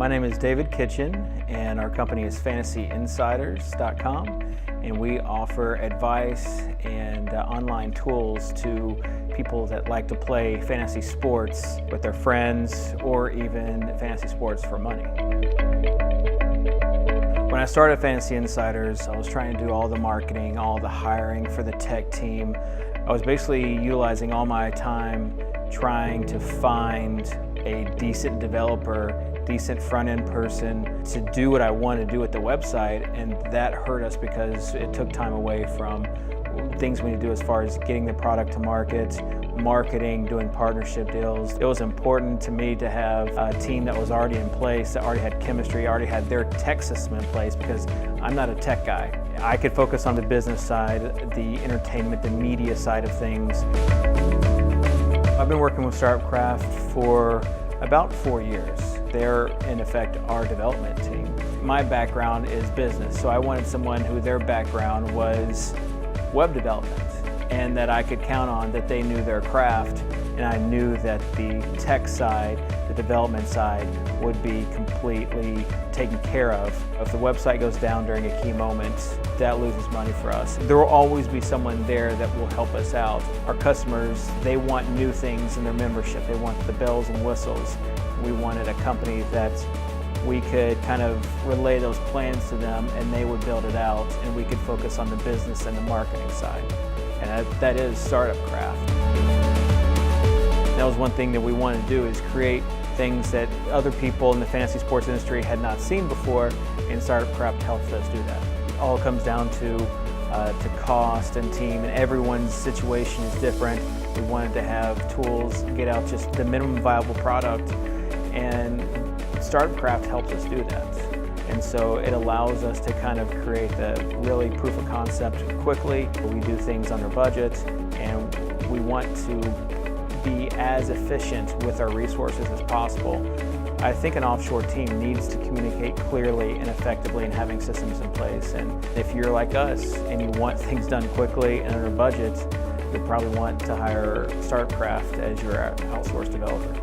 My name is David Kitchen, and our company is FantasyInsiders.com, and we offer advice and online tools to people that like to play fantasy sports with their friends or even fantasy sports for money. When I started Fantasy Insiders, I was trying to do all the marketing, all the hiring for the tech team. I was basically utilizing all my time trying to find a decent developer, decent front-end person to do what I wanted to do with the website, and that hurt us because it took time away from things we need to do as far as getting the product to market, marketing, doing partnership deals. It was important to me to have a team that was already in place, that already had chemistry, already had their tech system in place, because I'm not a tech guy. I could focus on the business side, the entertainment, the media side of things. I've been working with StartupCraft for about 4 years. They're, in effect, our development team. My background is business, so I wanted someone who their background was web development, and that I could count on that they knew their craft, and I knew that the tech side, the development side, would be completely taken care of. If the website goes down during a key moment, that loses money for us. There will always be someone there that will help us out. Our customers, they want new things in their membership. They want the bells and whistles. We wanted a company that we could kind of relay those plans to them, and they would build it out, and we could focus on the business and the marketing side. And that is StartupCraft. That was one thing that we wanted to do, is create things that other people in the fantasy sports industry had not seen before, and StartupCraft helps us do that. It all comes down to cost and team, and everyone's situation is different. We wanted to have tools, get out just the minimum viable product, and StartupCraft helps us do that. And so it allows us to kind of create the really proof of concept quickly. We do things under budget, and we want to be as efficient with our resources as possible. I think an offshore team needs to communicate clearly and effectively, and having systems in place. And if you're like us and you want things done quickly and under budget, you'll probably want to hire StartupCraft as your outsourced developer.